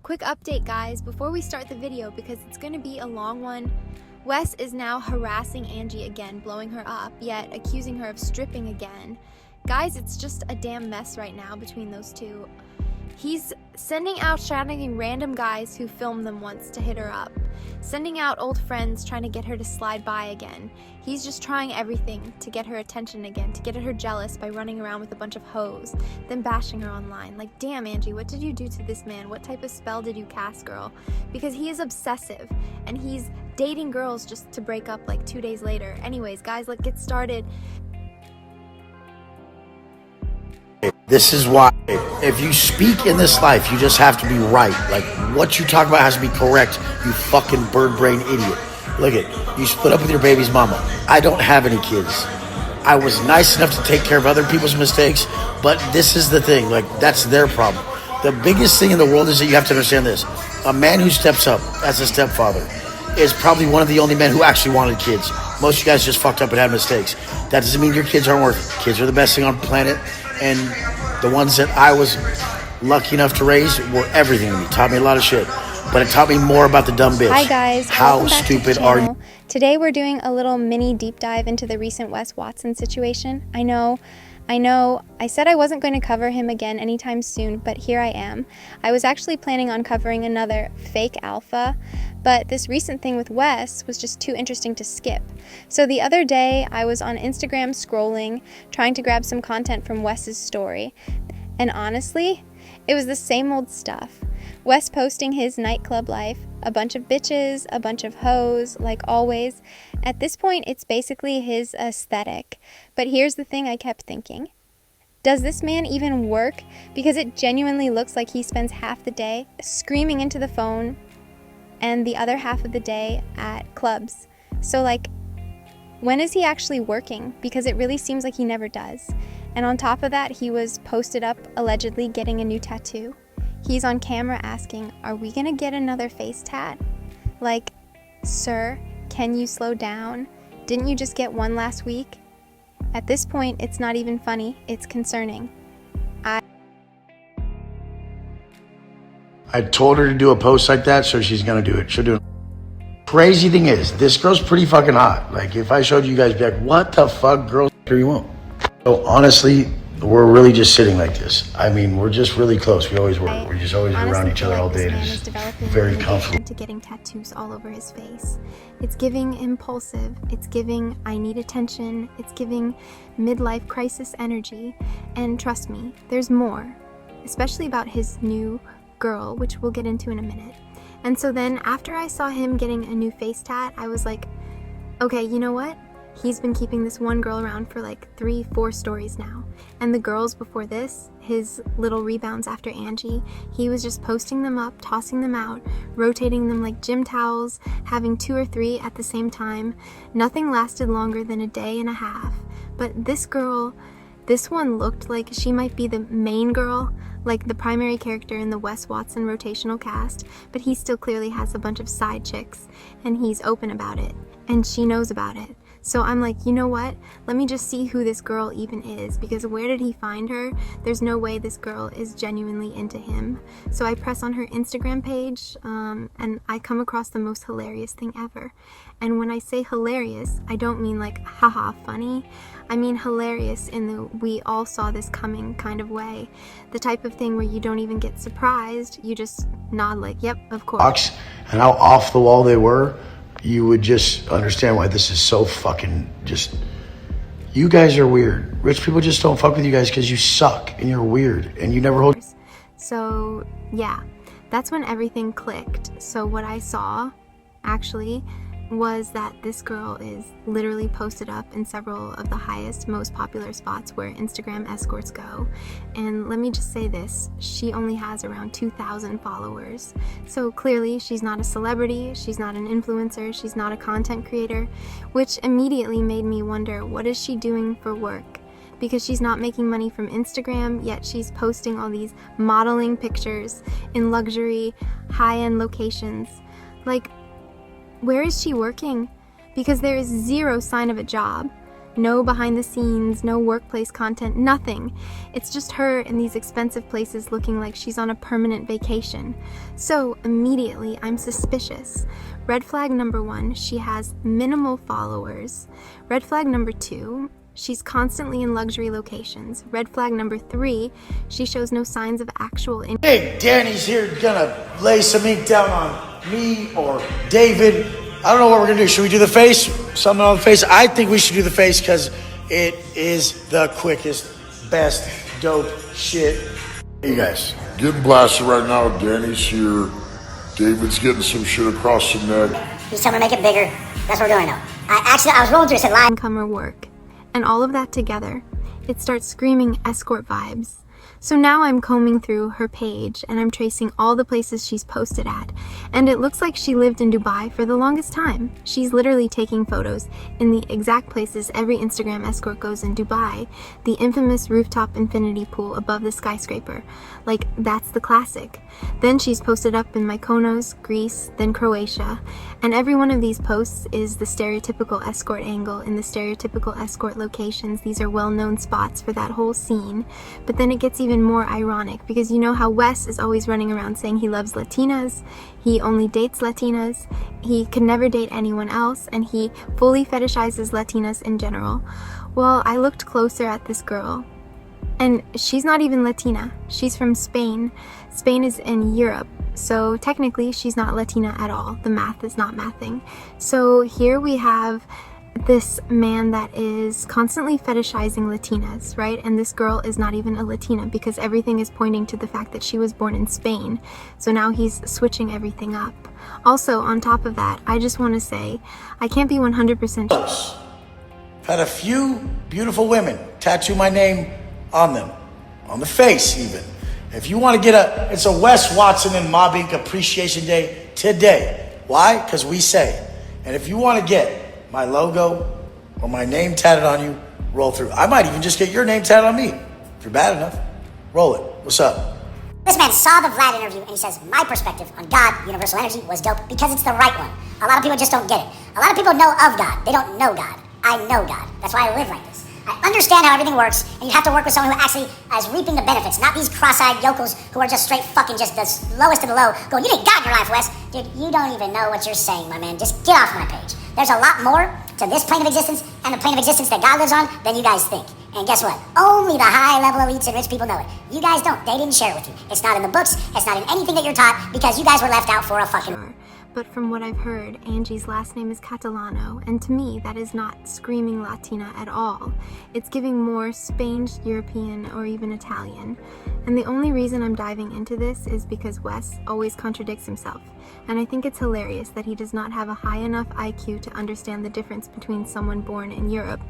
Quick update, guys, before we start the video, because it's going to be a long one. Wes is now harassing Angie again, blowing her up, yet accusing her of stripping again. Guys, it's just a damn mess right now between those two. He's sending out shouting random guys who filmed them once to hit her up. Sending out old friends trying to get her to slide by again. He's just trying everything to get her attention again, to get her jealous by running around with a bunch of hoes, then bashing her online. Like, damn, Angie, what did you do to this man? What type of spell did you cast, girl? Because he is obsessive, and he's dating girls just to break up like 2 days later. Anyways, guys, let's get started. This is why, if you speak in this life, you just have to be right. Like, what you talk about has to be correct, you fucking bird brain idiot. Look at, you split up with your baby's mama. I don't have any kids. I was nice enough to take care of other people's mistakes, but this is the thing, like, that's their problem. The biggest thing in the world is that you have to understand this. A man who steps up as a stepfather is probably one of the only men who actually wanted kids. Most of you guys just fucked up and had mistakes. That doesn't mean your kids aren't worth it. Kids are the best thing on the planet, and the ones that I was lucky enough to raise were everything to me. Taught me a lot of shit. But it taught me more about the dumb bitch. Hi guys, how welcome back stupid to the are channel. you? Today we're doing a little mini deep dive into the recent Wes Watson situation. I know, I said I wasn't going to cover him again anytime soon, but here I am. I was actually planning on covering another fake alpha, but this recent thing with Wes was just too interesting to skip. So the other day I was on Instagram scrolling, trying to grab some content from Wes's story. And honestly, it was the same old stuff. Wes posting his nightclub life, a bunch of bitches, a bunch of hoes, like always. At this point, it's basically his aesthetic. But here's the thing I kept thinking. Does this man even work? Because it genuinely looks like he spends half the day screaming into the phone and the other half of the day at clubs. So like, when is he actually working? Because it really seems like he never does. And on top of that, he was posted up allegedly getting a new tattoo. He's on camera asking, are we gonna get another face tat? Like, sir, can you slow down? Didn't you just get one last week? At this point, it's not even funny, it's concerning. I told her to do a post like that, so she's gonna do it. She'll do it. Crazy thing is, this girl's pretty fucking hot. Like, if I showed you guys, be like, what the fuck, girl, do you want? So honestly, we're really just sitting like this. I mean, we're just really close. We always were. We're just always around each other all day. It's very comfortable. To getting tattoos all over his face. It's giving impulsive. It's giving I need attention. It's giving midlife crisis energy. And trust me, there's more, especially about his new girl, which we'll get into in a minute. And so then after I saw him getting a new face tat, I was like, okay, you know what? He's been keeping this one girl around for like 3-4 stories now. And the girls before this, his little rebounds after Angie, he was just posting them up, tossing them out, rotating them like gym towels, having 2 or 3 at the same time. Nothing lasted longer than a day and a half. But this girl, this one looked like she might be the main girl, like the primary character in the Wes Watson rotational cast, but he still clearly has a bunch of side chicks, and he's open about it, and she knows about it. So I'm like, you know what? Let me just see who this girl even is, because where did he find her? There's no way this girl is genuinely into him. So I press on her Instagram page, and I come across the most hilarious thing ever. And when I say hilarious, I don't mean like, haha, funny. I mean hilarious in the we all saw this coming kind of way. The type of thing where you don't even get surprised, you just nod like, yep, of course. And how off the wall they were, you would just understand why this is so fucking just, you guys are weird. Rich people just don't fuck with you guys because you suck and you're weird and you never hold. So yeah, that's when everything clicked. So what I saw actually was that this girl is literally posted up in several of the highest, most popular spots where Instagram escorts go. And let me just say this, she only has around 2,000 followers. So clearly she's not a celebrity, she's not an influencer, she's not a content creator, which immediately made me wonder, what is she doing for work? Because she's not making money from Instagram, yet she's posting all these modeling pictures in luxury, high-end locations. Like, where is she working? Because there is zero sign of a job. No behind the scenes, no workplace content, nothing. It's just her in these expensive places looking like she's on a permanent vacation. So immediately I'm suspicious. Red flag number 1, she has minimal followers. Red flag number 2, she's constantly in luxury locations. Red flag number 3, she shows no signs of actual Hey, Danny's here gonna lay some ink down on me or David. I don't know what we're gonna do. Should we do the face? Something on the face? I think we should do the face because it is the quickest, best, dope shit. Hey, you guys. Getting blasted right now. Danny's here. David's getting some shit across the neck. He's trying to make it bigger. That's what we're doing now. I was rolling through it, said live. Income or work. And all of that together, it starts screaming escort vibes. So now I'm combing through her page and I'm tracing all the places she's posted at, and it looks like she lived in Dubai for the longest time. She's literally taking photos in the exact places every Instagram escort goes in Dubai, the infamous rooftop infinity pool above the skyscraper. Like, that's the classic. Then she's posted up in Mykonos, Greece, then Croatia, and every one of these posts is the stereotypical escort angle in the stereotypical escort locations. These are well-known spots for that whole scene. But then it gets even more ironic because you know how Wes is always running around saying he loves Latinas, he only dates Latinas, he could never date anyone else, and he fully fetishizes Latinas in general. Well, I looked closer at this girl, and she's not even Latina. She's from Spain. Spain is in Europe, so technically she's not Latina at all. The math is not mathing. So here we have this man that is constantly fetishizing Latinas, right? And this girl is not even a Latina because everything is pointing to the fact that she was born in Spain. So now he's switching everything up. Also, on top of that, I just want to say, I can't be 100% sure. Had a few beautiful women tattoo my name on them, on the face even. If you want to get it's a Wes Watson and Mob Inc. Appreciation Day today. Why? Because we say. And if you want to get my logo or my name tatted on you, roll through. I might even just get your name tatted on me. If you're bad enough, roll it. What's up? This man saw the Vlad interview and he says, my perspective on God, universal energy, was dope because it's the right one. A lot of people just don't get it. A lot of people know of God. They don't know God. I know God. That's why I live like this. I understand how everything works, and you have to work with someone who actually is reaping the benefits, not these cross-eyed yokels who are just straight fucking just the lowest of the low, going, you need God in your life, Wes. Dude, you don't even know what you're saying, my man. Just get off my page. There's a lot more to this plane of existence and the plane of existence that God lives on than you guys think. And guess what? Only the high-level elites and rich people know it. You guys don't. They didn't share it with you. It's not in the books. It's not in anything that you're taught because you guys were left out for a fucking... But from what I've heard, Angie's last name is Catalano, and to me, that is not screaming Latina at all. It's giving more Spanish, European, or even Italian. And the only reason I'm diving into this is because Wes always contradicts himself. And I think it's hilarious that he does not have a high enough IQ to understand the difference between someone born in Europe,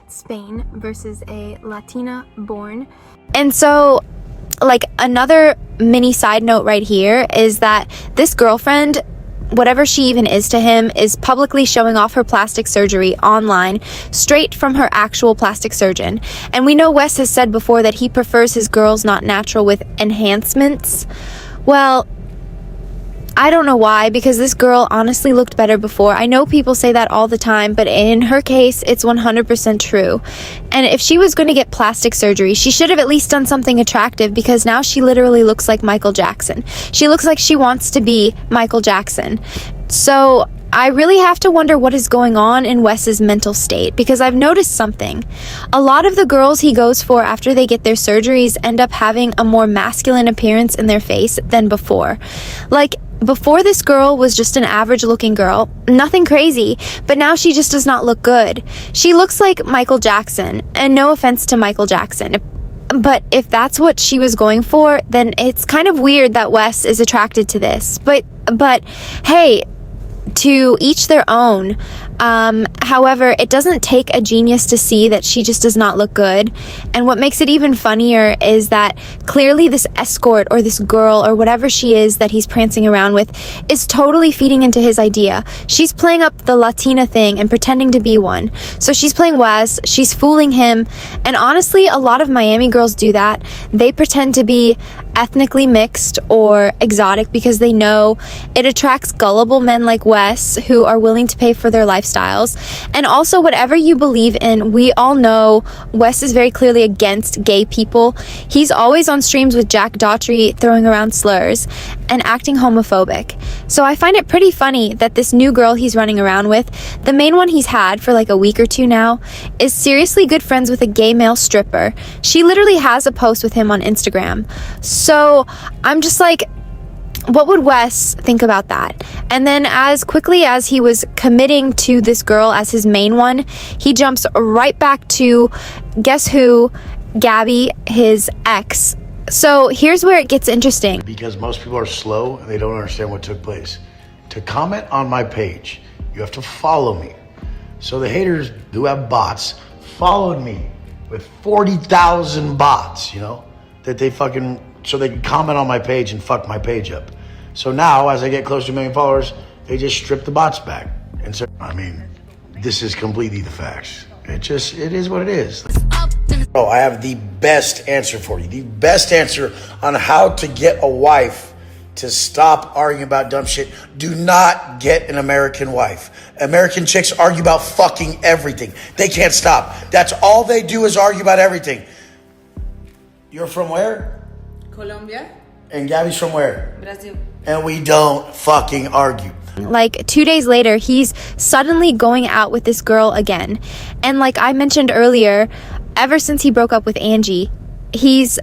Spain, versus a Latina born. And so, like, another mini side note right here is that this girlfriend, whatever she even is to him, is publicly showing off her plastic surgery online, straight from her actual plastic surgeon. And we know Wes has said before that he prefers his girls not natural with enhancements. Well, I don't know why, because this girl honestly looked better before. I know people say that all the time, but in her case, it's 100% true. And if she was going to get plastic surgery, she should have at least done something attractive, because now she literally looks like Michael Jackson. She looks like she wants to be Michael Jackson. So I really have to wonder what is going on in Wes's mental state, because I've noticed something. A lot of the girls he goes for after they get their surgeries end up having a more masculine appearance in their face than before. Like, before, this girl was just an average looking girl, nothing crazy, but now she just does not look good. She looks like Michael Jackson, and no offense to Michael Jackson, but if that's what she was going for, then it's kind of weird that Wes is attracted to this. But hey, to each their own. However, it doesn't take a genius to see that she just does not look good. And what makes it even funnier is that clearly this escort or this girl or whatever she is that he's prancing around with is totally feeding into his idea. She's playing up the Latina thing and pretending to be one. So she's playing Wes, she's fooling him, and honestly, a lot of Miami girls do that. They pretend to be ethnically mixed or exotic because they know it attracts gullible men like Wes who are willing to pay for their lifestyles. And also, whatever you believe in, we all know Wes is very clearly against gay people. He's always on streams with Jack Daughtry throwing around slurs and acting homophobic. So I find it pretty funny that this new girl he's running around with, the main one he's had for like a week or two now, is seriously good friends with a gay male stripper. She literally has a post with him on Instagram. So I'm just like, what would Wes think about that? And then as quickly as he was committing to this girl as his main one, he jumps right back to, guess who? Gabby, his ex. So here's where it gets interesting. Because most people are slow and they don't understand what took place. To comment on my page, you have to follow me. So the haters who have bots followed me with 40,000 bots, that they fucking, so they can comment on my page and fuck my page up. So now, as I get close to 1 million followers, they just strip the bots back. And so, this is completely the facts. It is what it is. Oh, I have the best answer for you. The best answer on how to get a wife to stop arguing about dumb shit. Do not get an American wife. American chicks argue about fucking everything. They can't stop. That's all they do is argue about everything. You're from where? Colombia. And Gabby's from where? Brazil. And we don't fucking argue. Like 2 days later, he's suddenly going out with this girl again. And like I mentioned earlier, ever since he broke up with Angie, he's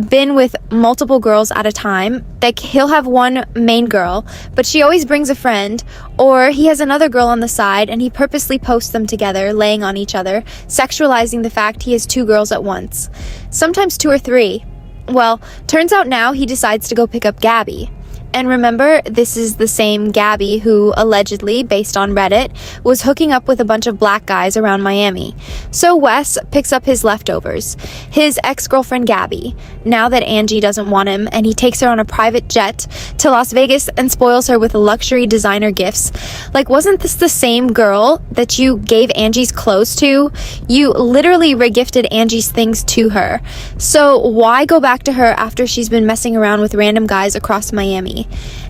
been with multiple girls at a time. Like he'll have one main girl, but she always brings a friend, or he has another girl on the side and he purposely posts them together, laying on each other, sexualizing the fact he has two girls at once, sometimes two or three. Well, turns out now he decides to go pick up Gabby. And remember, this is the same Gabby who allegedly, based on Reddit, was hooking up with a bunch of black guys around Miami. So Wes picks up his leftovers, his ex-girlfriend Gabby, now that Angie doesn't want him, and he takes her on a private jet to Las Vegas and spoils her with luxury designer gifts. Like, wasn't this the same girl that you gave Angie's clothes to? You literally regifted Angie's things to her. So why go back to her after she's been messing around with random guys across Miami?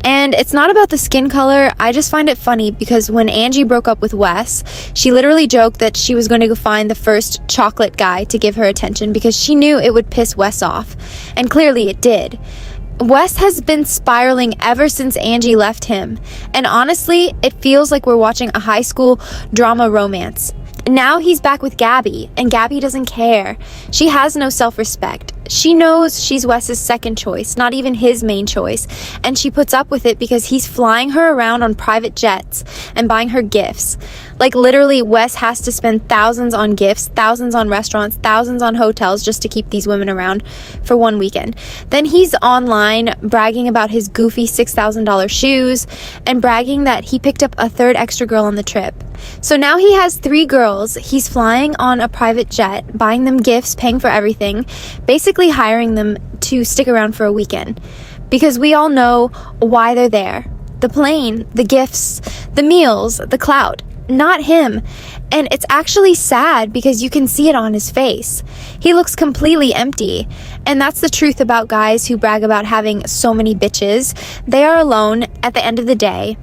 And it's not about the skin color. I just find it funny because when Angie broke up with Wes, she literally joked that she was going to go find the first chocolate guy to give her attention because she knew it would piss Wes off. And clearly it did. Wes has been spiraling ever since Angie left him. And honestly, it feels like we're watching a high school drama romance. Now he's back with Gabby, and Gabby doesn't care. She has no self-respect. She knows she's Wes's second choice, not even his main choice, and she puts up with it because he's flying her around on private jets and buying her gifts. Like literally, Wes has to spend thousands on gifts, thousands on restaurants, thousands on hotels just to keep these women around for one weekend. Then he's online bragging about his goofy $6,000 shoes and bragging that he picked up a third extra girl on the trip. So now he has 3 girls. He's flying on a private jet, buying them gifts, paying for everything, basically hiring them to stick around for a weekend. Because we all know why they're there. The plane, the gifts, the meals, the clout. Not him. And it's actually sad because you can see it on his face. He looks completely empty. And that's the truth about guys who brag about having so many bitches. They are alone at the end of the day.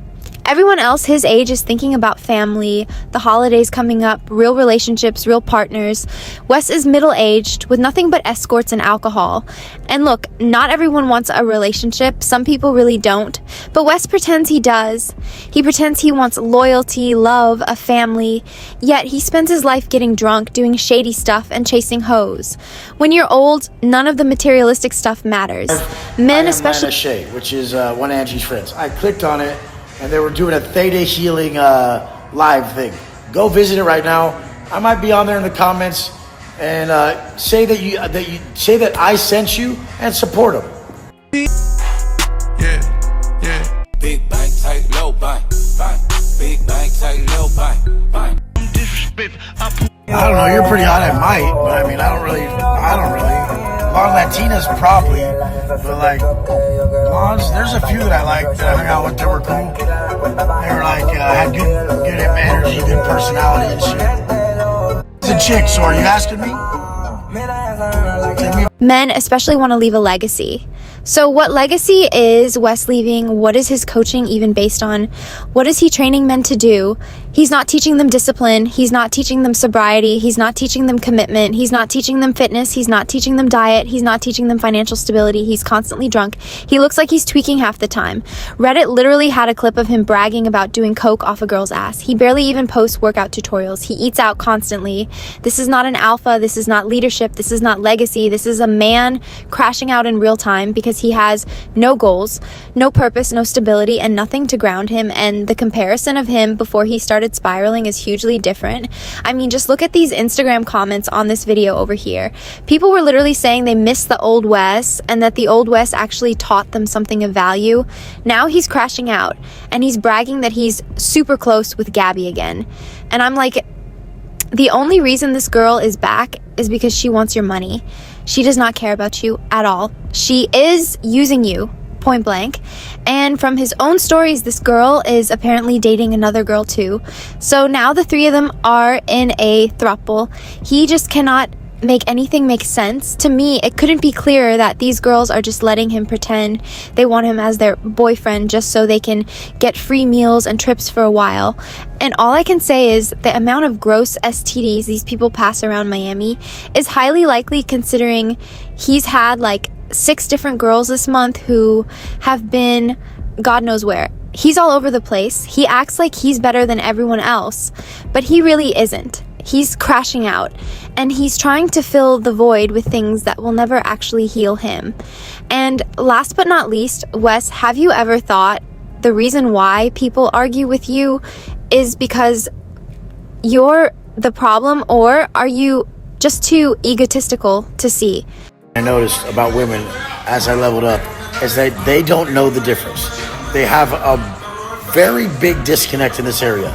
Everyone else his age is thinking about family, the holidays coming up, real relationships, real partners. Wes is middle-aged with nothing but escorts and alcohol. And look, not everyone wants a relationship. Some people really don't. But Wes pretends he does. He pretends he wants loyalty, love, a family. Yet he spends his life getting drunk, doing shady stuff, and chasing hoes. When you're old, none of the materialistic stuff matters. Men especially... Shay, which is one of Angie's friends. I clicked on it. And they were doing a Theta Healing live thing. Go visit it right now. I might be on there in the comments and say that you say that I sent you and support them. Yeah. Big bank, tight, low bank, big bank, tight, low bank. I don't know. You're pretty hot. I might, but I mean, I don't really. Long Latinas probably, but like blondes, there's a few that I like that I hung out with that were cool. They were like had good energy, good personality and shit. It's a chick, so are you asking me? men especially want to leave a legacy. So what legacy is Wes leaving? What is his coaching even based on? What is he training men to do? He's not teaching them discipline. He's not teaching them sobriety. He's not teaching them commitment. He's not teaching them fitness. He's not teaching them diet. He's not teaching them financial stability. He's constantly drunk. He looks like he's tweaking half the time. Reddit literally had a clip of him bragging about doing coke off a girl's ass. He barely even posts workout tutorials. He eats out constantly. This is not an alpha. This is not leadership. This is not legacy. This is a man crashing out in real time because he has no goals, no purpose, no stability, and nothing to ground him. And the comparison of him before he started spiraling is hugely different. I mean, just look at these Instagram comments on this video over here. People were literally saying they missed the old Wes and that the old Wes actually taught them something of value. Now he's crashing out and he's bragging that he's super close with Gabby again. And I'm like, the only reason this girl is back is because she wants your money. She does not care about you at all. She is using you, point blank. And from his own stories, this girl is apparently dating another girl too. So now the three of them are in a throuple. He just cannot make anything make sense. To me, it couldn't be clearer that these girls are just letting him pretend they want him as their boyfriend just so they can get free meals and trips for a while. And all I can say is the amount of gross STDs these people pass around Miami is highly likely, considering he's had like 6 different girls this month who have been God knows where. He's all over the place. He acts like he's better than everyone else, but he really isn't. He's crashing out, and he's trying to fill the void with things that will never actually heal him. And last but not least, Wes, have you ever thought the reason why people argue with you is because you're the problem, or are you just too egotistical to see? I noticed about women as I leveled up is that they don't know the difference. They have a very big disconnect in this area.